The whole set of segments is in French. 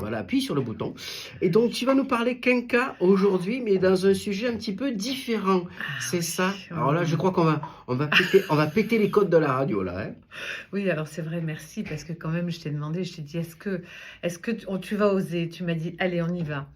Voilà, appuie sur le bouton. Et donc, tu vas nous parler quinca aujourd'hui, mais dans un sujet un petit peu différent. C'est ça. Alors là, je crois qu'on va péter les codes de la radio, là. Hein. Oui, alors c'est vrai, merci, parce que quand même, je t'ai demandé, je t'ai dit, tu vas oser? Tu m'as dit, allez, on y va.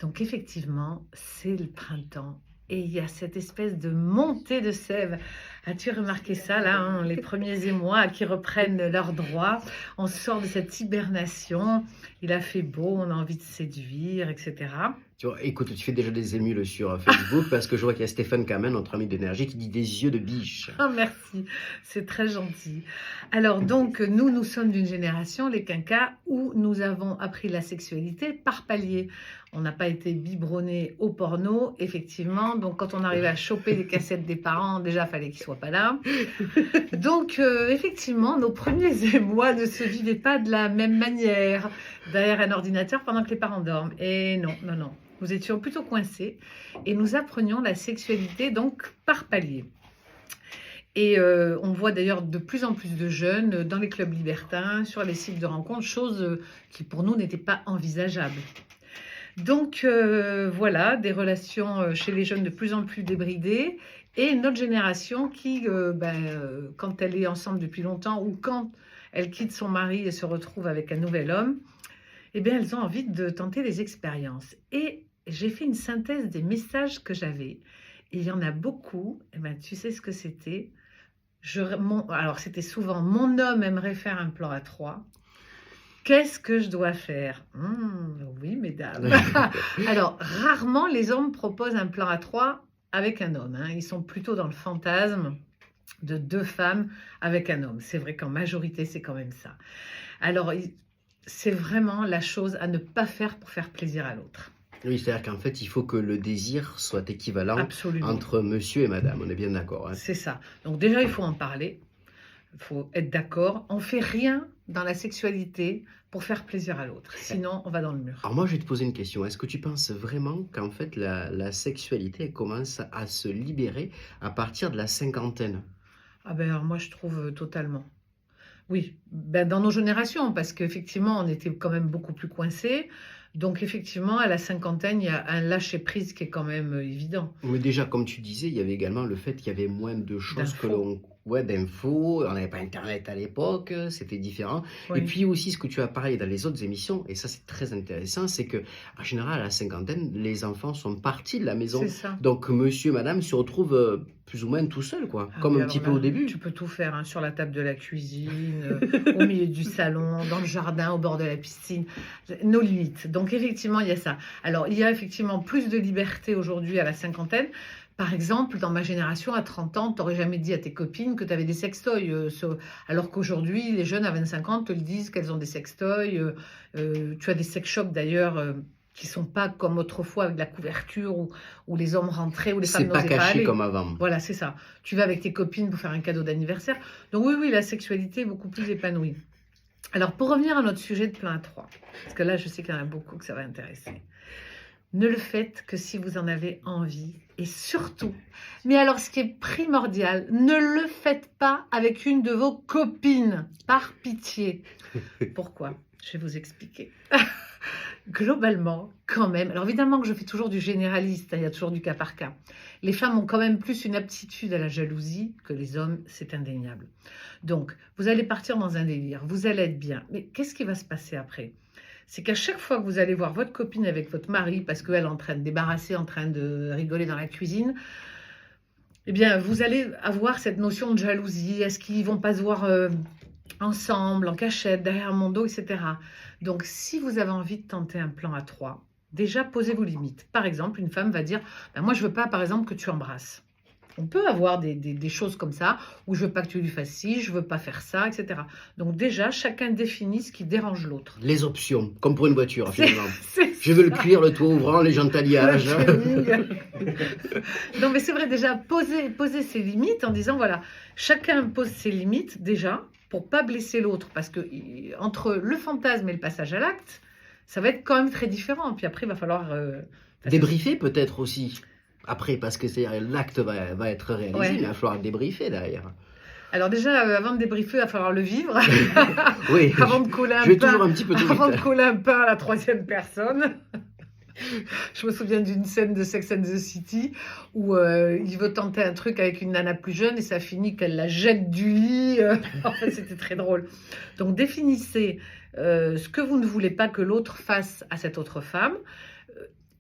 Donc effectivement, c'est le printemps et il y a cette espèce de montée de sève. As-tu remarqué ça là, hein, les premiers émois qui reprennent leurs droits? On sort de cette hibernation, il a fait beau, on a envie de séduire, etc. Tu vois, écoute, tu fais déjà des émules sur Facebook parce que je vois qu'il y a Stéphane Kamen, notre ami d'énergie, qui dit des yeux de biche. Ah, merci, c'est très gentil. Alors donc, nous sommes d'une génération, les quinquas, où nous avons appris la sexualité par palier. On n'a pas été biberonnés au porno, effectivement. Donc quand on arrivait à choper les cassettes des parents, déjà, fallait qu'ils soient pas là. Donc effectivement, nos premiers émois ne se vivaient pas de la même manière derrière un ordinateur pendant que les parents dorment. Et non, non, non. Nous étions plutôt coincés et nous apprenions la sexualité donc par palier. Et on voit d'ailleurs de plus en plus de jeunes dans les clubs libertins, sur les sites de rencontres, chose qui pour nous n'était pas envisageable. Donc voilà, des relations chez les jeunes de plus en plus débridées et notre génération qui, quand elle est ensemble depuis longtemps ou quand elle quitte son mari et se retrouve avec un nouvel homme, eh bien, elles ont envie de tenter des expériences. Et j'ai fait une synthèse des messages que j'avais. Et il y en a beaucoup. Eh bien, tu sais ce que c'était? Alors, c'était souvent « Mon homme aimerait faire un plan à 3. Qu'est-ce que je dois faire ?» Oui, mesdames. Alors, rarement, les hommes proposent un plan à 3 avec un homme. Hein. Ils sont plutôt dans le fantasme de 2 femmes avec un homme. C'est vrai qu'en majorité, c'est quand même ça. Alors, c'est vraiment la chose à ne pas faire pour faire plaisir à l'autre. Oui, c'est-à-dire qu'en fait, il faut que le désir soit équivalent Absolument. entre monsieur et madame. On est bien d'accord. Hein. C'est ça. Donc déjà, il faut en parler. Il faut être d'accord. On ne fait rien dans la sexualité pour faire plaisir à l'autre. Sinon, on va dans le mur. Alors moi, je vais te poser une question. Est-ce que tu penses vraiment qu'en fait, la sexualité elle commence à se libérer à partir de la cinquantaine? Ah ben alors moi, je trouve totalement. Oui, ben dans nos générations, parce qu'effectivement, on était quand même beaucoup plus coincés. Donc, effectivement, à la cinquantaine, il y a un lâcher-prise qui est quand même évident. Mais déjà, comme tu disais, il y avait également le fait qu'il y avait moins de choses que l'on... Ouais, d'infos, on n'avait pas Internet à l'époque, c'était différent. Oui. Et puis aussi, ce que tu as parlé dans les autres émissions, et ça c'est très intéressant, c'est que en général, à la cinquantaine, les enfants sont partis de la maison. C'est ça. Donc, monsieur, madame se retrouvent plus ou moins tout seuls, quoi, comme un petit peu au début. Tu peux tout faire, hein, sur la table de la cuisine, au milieu du salon, dans le jardin, au bord de la piscine. Nos limites. Donc, effectivement, il y a ça. Alors, il y a effectivement plus de liberté aujourd'hui à la cinquantaine. Par exemple, dans ma génération, à 30 ans, tu n'aurais jamais dit à tes copines que tu avais des sextoys. Alors qu'aujourd'hui, les jeunes à 25 ans te le disent qu'elles ont des sextoys. Tu as des sex shops d'ailleurs qui ne sont pas comme autrefois avec la couverture où les hommes rentraient, où les femmes n'osaient pas aller. C'est pas caché comme avant. Voilà, c'est ça. Tu vas avec tes copines pour faire un cadeau d'anniversaire. Donc oui, la sexualité est beaucoup plus épanouie. Alors, pour revenir à notre sujet de plan à 3, parce que là, je sais qu'il y en a beaucoup que ça va intéresser. Ne le faites que si vous en avez envie. Et surtout, mais alors ce qui est primordial, ne le faites pas avec une de vos copines, par pitié. Pourquoi? Je vais vous expliquer. Globalement, quand même, alors évidemment que je fais toujours du généraliste, hein, il y a toujours du cas par cas. Les femmes ont quand même plus une aptitude à la jalousie que les hommes, c'est indéniable. Donc, vous allez partir dans un délire, vous allez être bien, mais qu'est-ce qui va se passer après? C'est qu'à chaque fois que vous allez voir votre copine avec votre mari, parce qu'elle est en train de débarrasser, en train de rigoler dans la cuisine, eh bien, vous allez avoir cette notion de jalousie. Est-ce qu'ils ne vont pas se voir ensemble, en cachette, derrière mon dos, etc. Donc, si vous avez envie de tenter un plan à 3, déjà, posez vos limites. Par exemple, une femme va dire, moi, je ne veux pas, par exemple, que tu embrasses. On peut avoir des choses comme ça, où je veux pas que tu lui fasses ci, je veux pas faire ça, etc. Donc déjà, chacun définit ce qui dérange l'autre. Les options, comme pour une voiture, finalement. Je veux le cuir, le toit ouvrant, les jantes alliage. Non, mais c'est vrai, déjà, poser ses limites en disant, voilà, chacun pose ses limites, déjà, pour pas blesser l'autre, parce que entre le fantasme et le passage à l'acte, ça va être quand même très différent. Puis après, il va falloir... débriefer peut-être aussi. Après, parce que l'acte va être réalisé, ouais. Mais il va falloir débriefer derrière. Alors déjà, avant de débriefer, il va falloir le vivre. Oui, Avant de coller je vais un pain, toujours un petit peu trop avant de vite. coller un pain à la troisième personne. Je me souviens d'une scène de Sex and the City où il veut tenter un truc avec une nana plus jeune et ça finit qu'elle la jette du lit. En fait, c'était très drôle. Donc, définissez ce que vous ne voulez pas que l'autre fasse à cette autre femme.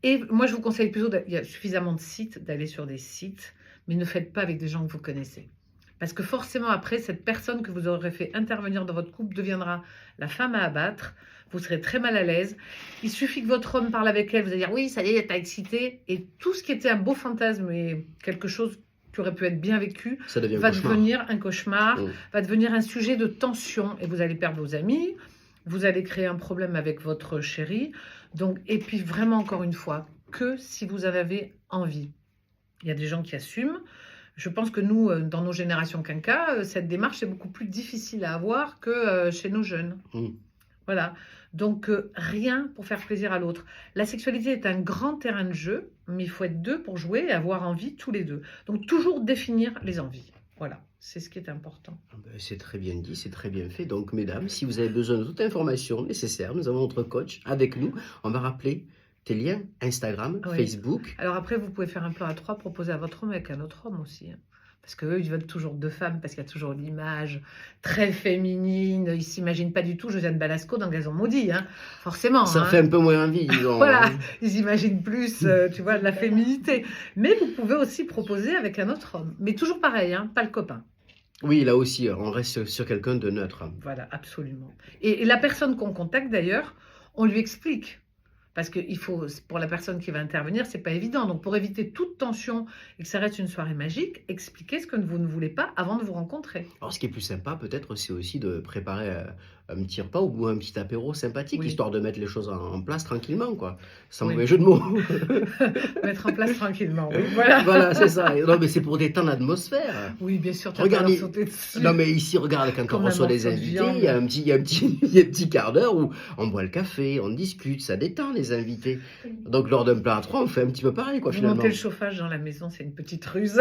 Et moi, je vous conseille plutôt, il y a suffisamment de sites, d'aller sur des sites, mais ne faites pas avec des gens que vous connaissez. Parce que forcément, après, cette personne que vous aurez fait intervenir dans votre couple deviendra la femme à abattre. Vous serez très mal à l'aise. Il suffit que votre homme parle avec elle, vous allez dire oui, ça y est, t'as excité. Et tout ce qui était un beau fantasme et quelque chose qui aurait pu être bien vécu Ça devient un va cauchemar. devenir un cauchemar, Mm. va devenir un sujet de tension et vous allez perdre vos amis, vous allez créer un problème avec votre chéri. Donc, et puis vraiment, encore une fois, que si vous en avez envie. Il y a des gens qui assument. Je pense que nous, dans nos générations quinca, cette démarche est beaucoup plus difficile à avoir que chez nos jeunes. Mm. Voilà. Donc, rien pour faire plaisir à l'autre. La sexualité est un grand terrain de jeu, mais il faut être deux pour jouer et avoir envie tous les deux. Donc, toujours définir les envies. Voilà, c'est ce qui est important. C'est très bien dit, c'est très bien fait. Donc, mesdames, si vous avez besoin de toute information nécessaire, nous avons notre coach avec nous. On va rappeler tes liens Instagram, Oui. Facebook. Alors après, vous pouvez faire un plan à trois, proposer à votre homme avec un autre homme aussi. Hein. Parce qu'eux, ils veulent toujours deux femmes, parce qu'il y a toujours l'image très féminine. Ils ne s'imaginent pas du tout Josiane Balasco dans Gazon Maudit, hein. Forcément. Ça hein. fait un peu moins envie, disons. Voilà, ils imaginent plus, tu vois, de la féminité. Mais vous pouvez aussi proposer avec un autre homme. Mais toujours pareil, hein, pas le copain. Oui, là aussi, on reste sur quelqu'un de neutre. Voilà, absolument. Et la personne qu'on contacte, d'ailleurs, on lui explique. Parce que il faut, pour la personne qui va intervenir, c'est pas évident. Donc, pour éviter toute tension et que ça reste une soirée magique, expliquez ce que vous ne voulez pas avant de vous rencontrer. Alors, ce qui est plus sympa, peut-être, c'est aussi de préparer un petit repas ou un petit apéro sympathique, Oui. histoire de mettre les choses en place tranquillement, quoi. Sans Oui. mauvais jeu de mots. Mettre en place tranquillement. Oui, voilà. Voilà, c'est ça. Non, mais c'est pour détendre l'atmosphère. Oui, bien sûr, tu vas Regardez- pas leur sauter dessus. Non, mais ici, regarde, quand Comme on un reçoit des morceau de invités, viande. il y a un petit quart d'heure où on boit le café, on discute, ça détend les invités. Donc, lors d'un plat à trois, on fait un petit peu pareil, quoi, Vous finalement. montez le chauffage dans la maison, c'est une petite ruse.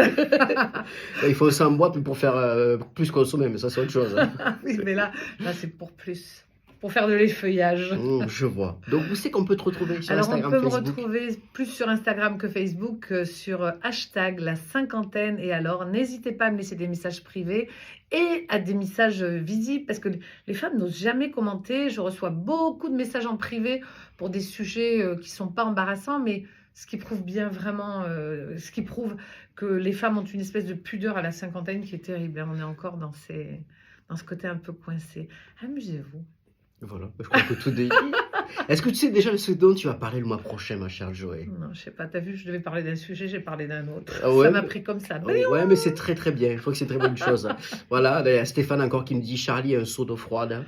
Il faut ça en boîte pour faire plus consommer, mais ça, c'est autre chose. Hein. Oui, mais là c'est pour plus. Pour faire de l'effeuillage. Je vois. Donc, où c'est qu'on peut te retrouver sur Alors, Instagram, on peut me Facebook? retrouver plus sur Instagram que Facebook, sur hashtag la cinquantaine. Et alors, n'hésitez pas à me laisser des messages privés et à des messages visibles, parce que les femmes n'osent jamais commenter. Je reçois beaucoup de messages en privé pour des sujets qui ne sont pas embarrassants, mais ce qui prouve bien vraiment, ce qui prouve que les femmes ont une espèce de pudeur à la cinquantaine qui est terrible. On est encore dans ce côté un peu coincé. Amusez-vous. Voilà, je crois que tout est dit. Est-ce que tu sais déjà ce dont tu vas parler le mois prochain, ma chère Joël? Non, je sais pas, t'as vu, je devais parler d'un sujet, j'ai parlé d'un autre. Ah ouais, Ça m'a mais- pris comme ça. Ouais, mais c'est très très bien. Je crois que c'est une très bonne chose. Voilà, il y a Stéphane encore qui me dit Charlie a un seau d'eau froide.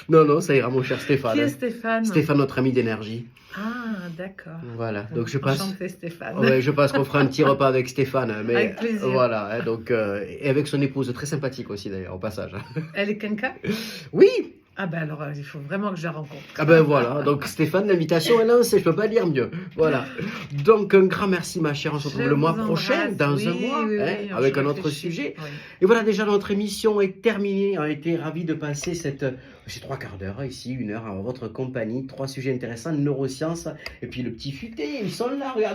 Non, ça ira, mon cher Stéphane. Qui est Stéphane? Stéphane, notre ami d'énergie. Ah, d'accord. Voilà, donc je passe. Enchanté, Stéphane. Ouais, je pense qu'on fera un petit repas avec Stéphane. Mais Avec plaisir. voilà, hein, donc, et avec son épouse, très sympathique aussi d'ailleurs, au passage. Elle est quinca? Oui, Ah ben alors, il faut vraiment que je la rencontre. ah ben voilà, donc Stéphane, l'invitation est lancée, je peux pas dire mieux. Voilà. Donc un grand merci ma chère, on se retrouve Je le mois vous prochain, embrasse. dans Oui, un mois, oui, hein, oui, avec je un autre réfléchis. sujet. Oui. Et voilà, déjà notre émission est terminée, on a été ravis de passer ces 3 quarts d'heure ici, 1 heure en votre compagnie, 3 sujets intéressants, neurosciences, et puis le petit futé, ils sont là, regardez.